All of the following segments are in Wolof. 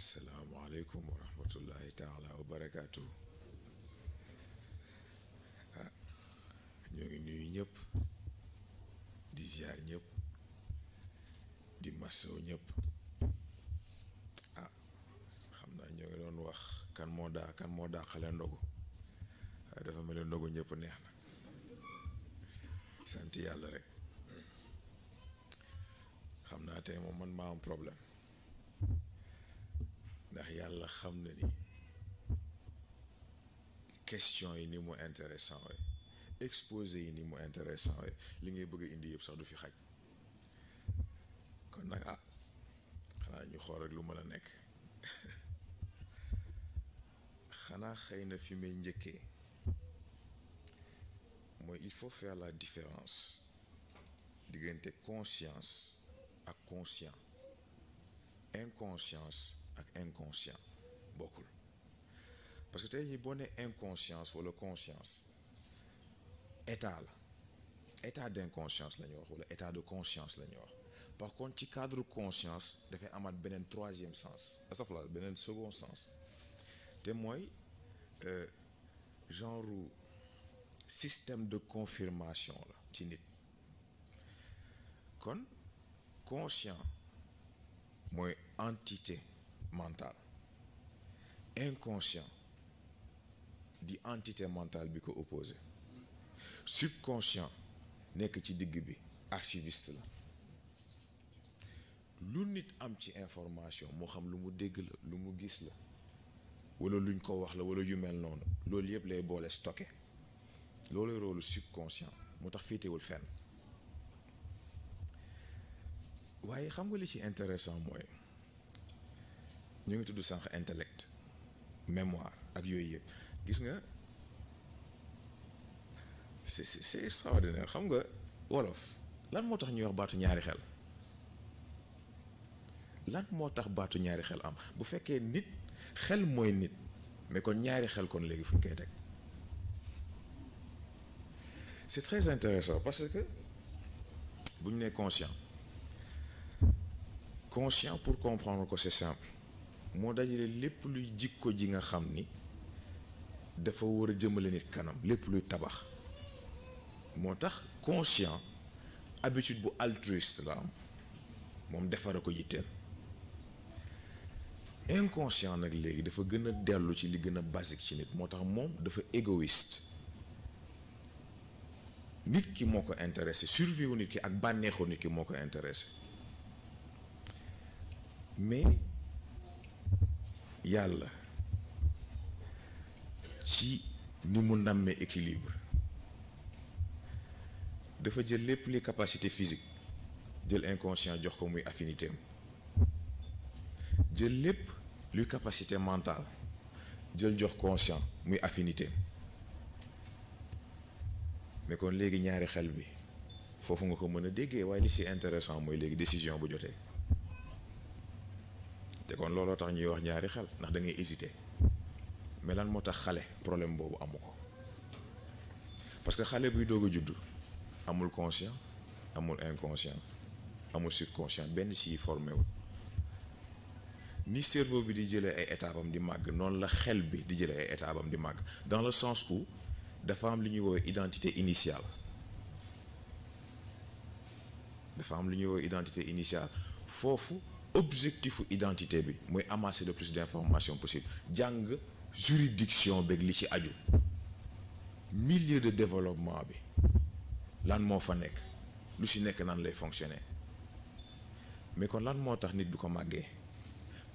asalaamualeykum wa rahmatullahi taala wa barakaatu. Ñoo ngi nuyu ñëpp di ziar ñëpp di masaw ñëpp. Xam naa ñoo ngi doon wax kan moo daa xale ndogu waaye dafa mel ni ndogu ñëpp neex na. sant yàlla rek. xam naa tey moom man maa am problème ndax yàlla xam na ni question yi ni mu intéressant we exposé yi ni mu intéressant we li ngay bëgg a indi yëpp sax du fi xaj kon nag xanaa ñu xool rek lu mën a nekk. xanaa xëy na fi may njëkkee mooy il faut faire la différence diggante conscience ak conscient. Inconscience ak inconscient bokkul parce que tey jii boo nee inconscience wala conscience état la état d'inconscience la ñuy wax wala état de conscience la ñuy wax. Par contre ci cadre conscience dafay amaat beneen troisième sens astafurlah beneen second sens te mooy genre système de confirmation la ci nit. kon conscient mooy entité mentale, inconscient di entité mentale bi ko opposé, subconscient nekk ci digg bi archiviste la. lu nit am ci information moo xam lu mu dégg la lu mu gis la wala luñ ko wax la wala yu mel noonu loolu yëpp lay boole stocké. loolu rôle subconscient moo tax féetewul fenn. waaye xam nga li ci intéressant mooy ñu ngi tudd sànq intellect mémoire ak yooyu yëpp gis nga c'est extraordinaire. xam nga wolof lan moo tax ñuy wax baatu ñaari xel. lan moo tax baatu ñaari xel am bu fekkee nit xel mooy nit mais kon ñaari xel kon léegi fu ñu koy teg. c'est très intéressant parce que bu ñu nee conscient pour comprendre ko c'est simple moo dajale lépp luy jikko ji nga xam ni dafa war a jëmale nit kanam lépp luy tabax. moo tax conscient habitude bu altruiste la am moom defara ko yitteel. inconscient nag léegi dafa gën a dellu ci li gën a basique ci nit moo tax moom dafa égoïste. nit ki moo ko intéressé survie wu nit ki ak bànneexu nit ki moo ko intéressé mais yàlla ci ni mu nammee équilibre dafa jël lépp li capacité physique jël inconscient jox ko muy affinité am jël lépp luy capacité mentale jël jox conscient muy affinité am mais kon léegi ñaari xel bi foofu nga ko mën a déggee waaye li ci intéressant mooy léegi décision bu jotee te kon looloo tax ñuy wax ñaari xel ndax da ngay hésiter mais lan moo tax xale problème boobu amu ko parce que xale buy doog a juddu amul conscient amul inconscient amul subconscient benn ci formé wu ni cerveau bi di jëlee ay étapes am di màgg noonu la xel bi di jëlee ay étapes am di màgg dans le sens où dafa am lu ñuy woowee identité initiale. dafa am lu ñuy woowee identité initiale foofu objectifu identité bi mooy amasser le plus d'informations possible jàng juridiction beeg li ci aju milieu de développement bi lan moo fa nekk lu ci nekk nan lay fonctionner mais kon lan moo tax nit du ko màggee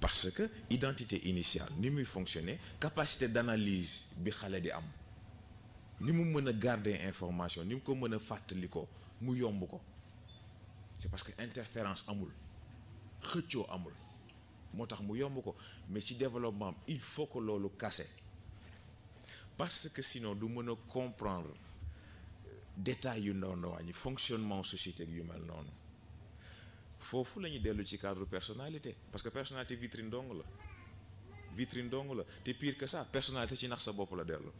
parce que identité initiale ni muy fonctionner capacité d'analyse bi xale di am ni mu mën a garder information ni mu ko mën a fàttali ko mu yomb ko c'est parce que interférence amul xëccoo amul moo tax mu yomb ko mais ci développement il faut que loolu kase parce que sinon du mën a comprendre détails yu ndaw ndawaan yi fonctionnement société yu mel noonu foofu la ñuy dellu ci cadre personnalité parce que personnalité vitrine dong la te pire que ça personnalité ci nax sa bopp la dellu.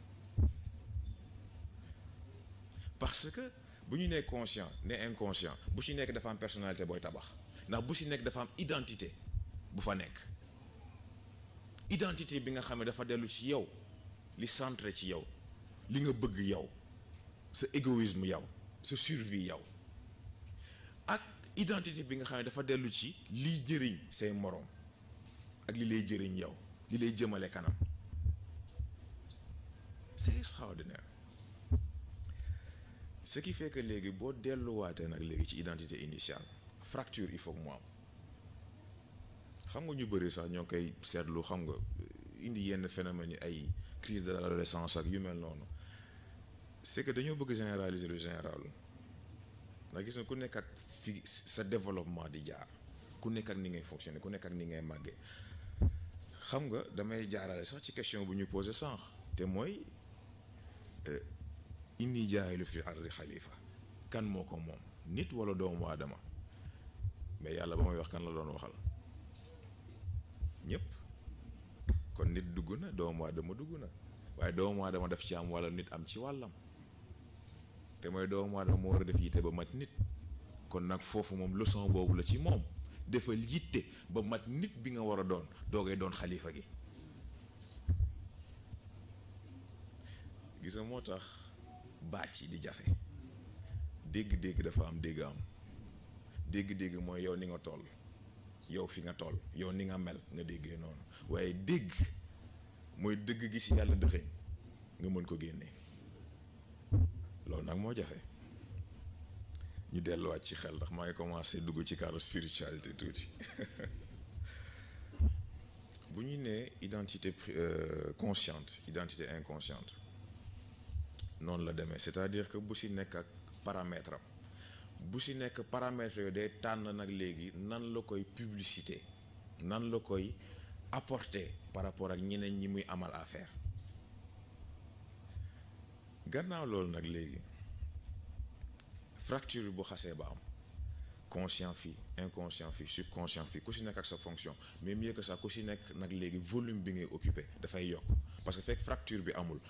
parce que bu ñu nee conscient ne inconscient bu ci nekk dafa am personnalité booy tabax ndax bu ci nekk dafa am identité bu fa nekk identité bi nga xam ne dafa dellu ci yow li centré ci yow li nga bëgg yow sa égoïsme yow sa survie yow ak identité bi nga xam ne dafa dellu ci liy jëriñ say moroom ak li lay jëriñ yow li lay jëmale kanam c'est extraordinaire ce qui fait que léegi boo delluwaatee nag léegi ci identité initiale fracture il faut que mu am xam nga ñu bëri sax ñoo koy seetlu xam nga indi yenn phénomènes yi ay crise de l'adolescence ak yu mel noonu c'est que dañoo bëgg généraliser lu général ndax gis nga ku nekk ak fi sa développement di jaar ku nekk ak ni ngay fonctionner ku nekk ak ni ngay màggee xam nga damay jaarale sax ci question bu ñu posé sànq te mooy inni jaayilu fi ardi xalifa kan moo ko moom nit wala doomu aadama mais yàlla ba may wax kan la doon waxal ñëpp kon nit dugg na doomu aadama dugg na waaye doomu aadama daf ci am wala nit am ci wàllam te mooy doomu aadama moo war a def yitte ba mat nit kon nag foofu moom leçon boobu la ci moom defal yitte ba mat nit bi nga war a doon doogay doon xalifa gi gis nga moo tax baat yi di jafe dégg-dégg dafa am dégg am dégg-dégg mooy yow ni nga toll yow fi nga toll yow ni nga mel nga déggee noonu waaye dégg mooy dëgg gi ci yàlla dëxëñ nga mën ko génne loolu nag moo jafe ñu delluwaat ci xel ndax maa ngi commencé dugg ci cadre spiritualité tuuti bu ñu nee identité consciente identité inconsciente noonu la demee c'est-à-dire que bu ci nekk ak paramètre am bu ci nekk paramètres yooyu day tànn nag léegi nan la koy publicité nan la koy apporter par rapport ak ñeneen ñi muy amal affaire gannaaw loolu nag léegi fracture bu xasee ba am conscient fii inconscient fii subconscient fii ku ci nekk ak sa fonction mais mieux que ça ku ci nekk nag léegi volume bi ngay occupé dafay yokk parce que fekk fracture bi amul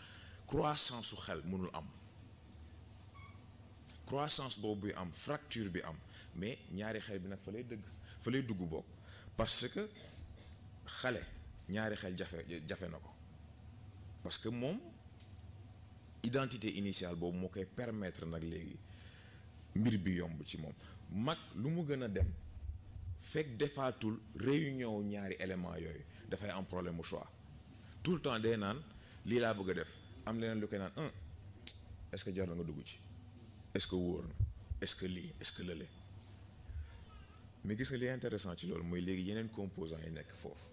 croissance su xel mënul am croissance boobu bi am fracture bi am mais ñaari xel bi nag fa lay dugg bokk parce que xale ñaari xel jafe na ko parce que moom identité initiale boobu moo koy permettre nag léegi mbir bi yomb ci moom mag lu mu gën a dem fekk defaatul réunion ñaari élément yooyu dafay am problème mu choix tout le temps day naan lii laa bëgg a def am leneen lu koy naan est-ce que jar na nga dugg ci est-ce que wóor na est-ce que lii est-ce que lële mais gis nga li intéressant ci loolu mooy léegi yeneen composants yi nekk foofu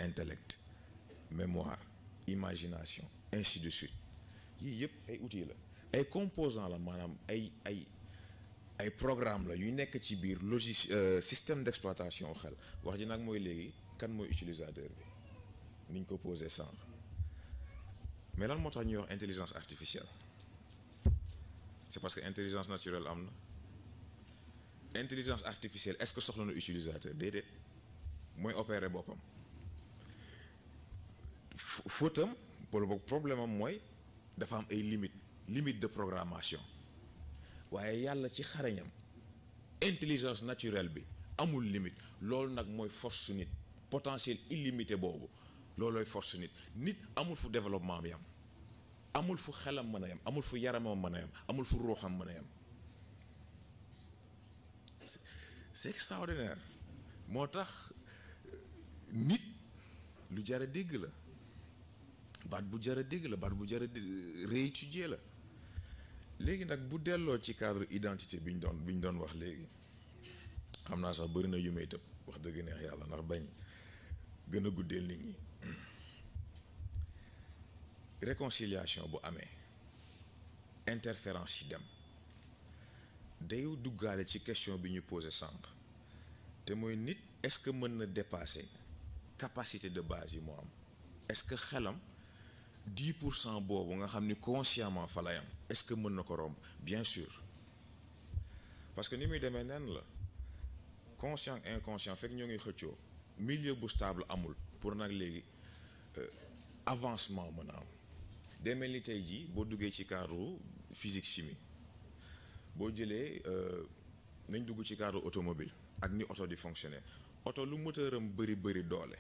intellect mémoire imagination ainsi de suite yii yëpp ay outils la ay composants la maanaam ay programme la yu nekk ci biir système d'exploitation xel wax ji nag mooy léegi kan mooy utilisateur bi niñ ko posé sànq mais lan moo tax ñuy wax intelligence artificielle c'est parce que intelligence naturelle am na intelligence artificielle est-ce que soxla na utilisateur déedéet mooy opérer boppam fautam problème am mooy dafa am ay limites de programmation waaye yàlla ci xarañam intelligence naturelle bi amul limite loolu nag mooy force su nit potentiel illimité boobu loolooy force su nit amul fu développement bi am amul fu xelam mën a yam amul fu yaramam mën a yam amul fu ruuxam mën a yam c'est extraordinaire moo tax nit lu jar a dégg la baat bu jar a dégg la baat bu jar a réétudier la léegi nag bu delloo ci cadre identité bi ñu doon wax léegi xam naa sax bëri na yu may tëb wax dëgg neex yàlla ndax bañ gën a guddeel nit ñi réconciliation bu amee interférence yi dem day duggaale ci question bi ñu posé sànq te mooy nit est-ce que mën na dépasser capacité de base yi moo am est-ce que xelam 10% boobu nga xam ni consciemment fa lay am est-ce que mën na ko romb bien sûr parce que ni muy demee nen la conscient inconscient fekk ñoo ngi xëccoo milieu bu stable amul pour nag léegi avancement mën a am day mel ni tey jii boo duggee ci cadre physique chimie boo jëlee nañ dugg ci cadre automobile ak ni oto di fonctionner oto lu moteur am bëri doole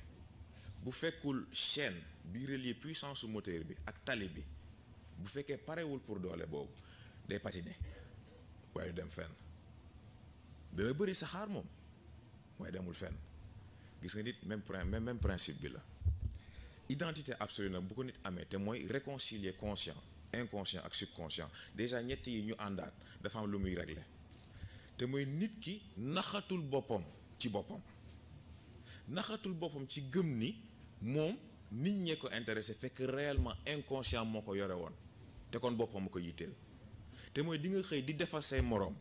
bu fekkul chaîne bi relier puissance moteur bi ak tali bi bu fekkee parewul pour doole boobu day patiner waaye dem fenn dana bëri saxaar moom waaye demul fenn. gis nga nit même principe bi la identité absolue nag bu ko nit amee te mooy réconcilier conscient inconscient ak subconscient déjà ñett yi ñu àndaat dafa am lu muy régler te mooy nit ki naxatul boppam ci boppam naxatul boppam ci gëm ni moom nit ñee ko intéressé fekk réellement inconscient moo ko yore woon te kon boppam ma ko yitteel te mooy di nga xëy di defal say moroom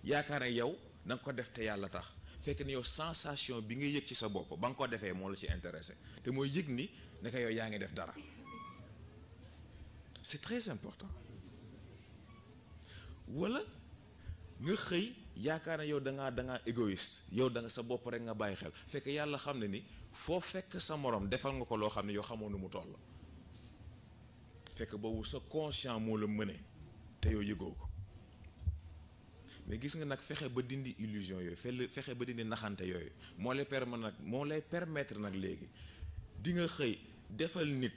yaakaar ne yow da nga ko def te yàlla tax fekk ni yow sensation bi nga yëg ci sa bopp ba nga ko defee moo la ci intéressé te mooy yëg ni naka yow yaa ngi def dara c'est très important. wala nga xëy yaakaar ne yow da ngaa égoïste yow da nga sa bopp rek nga bàyyi xel fekk yàlla xam ne ni foo fekk sa morom defal nga ko loo xam ne yow xamoo nu mu toll fekk boobu sa conscient moo la mëne te yow yëgoo ko. mais gis nga nag fexe ba dindi illusion yooyu fexe ba dindi naxante yooyu moo lay permettre nag léegi di nga xëy defal nit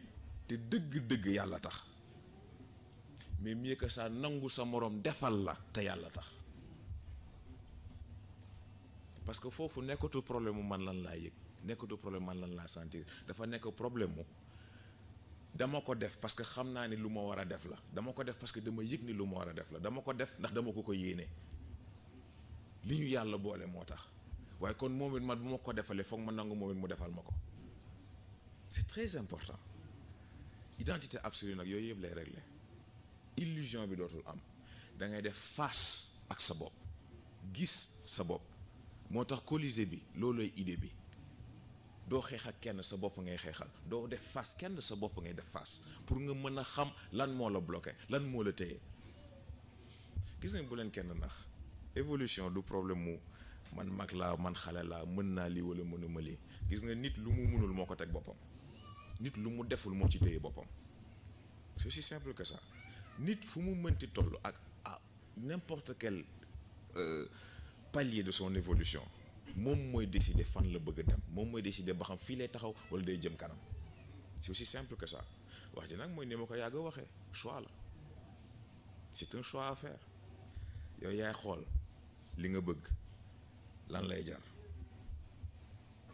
te dëgg-dëgg yàlla tax mais mieux que ça nangu sa moroom defal la te yàlla tax parce que foofu nekkatu problème mu man lan laa yëg nekkatu problème man lan laa sentir dafa nekk problème mu dama ko def parce que xam naa ni lu ma war a def la dama ko def parce que dama yëg ni lu ma war a def la dama ko def ndax dama ko yéene li ñu yàlla boole moo tax waaye kon moom it man bu ma ko defalee foog ma nangu moom it mu defal ma ko c'est très important identité absolue nag yooyu yëpp lay régler illusion bi dootul am da ngay def face ak sa bopp gis sa bopp moo tax Colisée bi loolooy idée bi doo xeex ak kenn sa bopp ngay xeexal doo def face kenn sa bopp ngay def face pour nga mën a xam lan moo la bloqué lan moo la téye gis nga bu leen kenn nax évolution du problème mu man mag laa man xale laa mën naa lii wala mënuma lii gis nga nit lu mu mënul moo ko teg boppam nit lu mu deful moo ci téye boppam c'est aussi simple que ça nit fu mu mënti toll ak à n'importe quel palier de son évolution moom mooy décider fan la bëgg a dem moom mooy décider ba xam fii lay taxaw wala day jëm kanam c'est aussi simple que ça wax ji nag mooy ni ma ko yàgg a waxee choix la c'est un choix à faire yow yaay xool li nga bëgg lan lay jar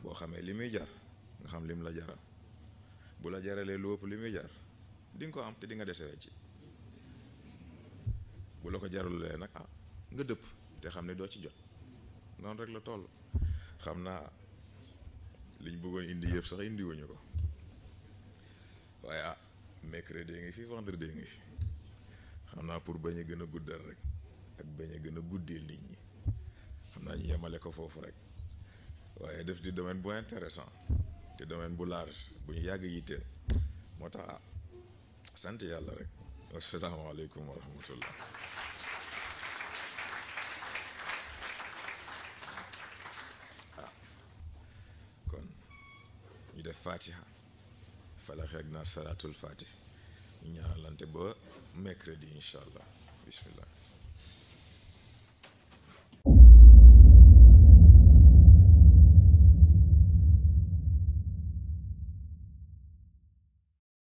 boo xamee li muy jar nga xam lim la jaral bu la jaralee lu ëpp li muy jar di nga ko am te di nga desewee ci bu la ko jarulee nag nga dëpp te xam ne doo ci jot noonu rek la toll xam naa liñ bëggoon indi yëpp sax indiwuñu ko waaye mercredi ngi fi vendredi ngi fi xam naa pour bañ a gën a guddal rek ak bañ a gën a guddeel nit ñi xam naa ñu yemale ko foofu rek waaye def di domaine bu intéressant te domaine bu large bu ñu yàgg yitteel moo tax sant yàlla rek asalaamaaleykum wa rahmatullah kon ñu def fatiha falax ak naa salaatul fatih ñu ñaanalante ba mercredi incha allah bismillah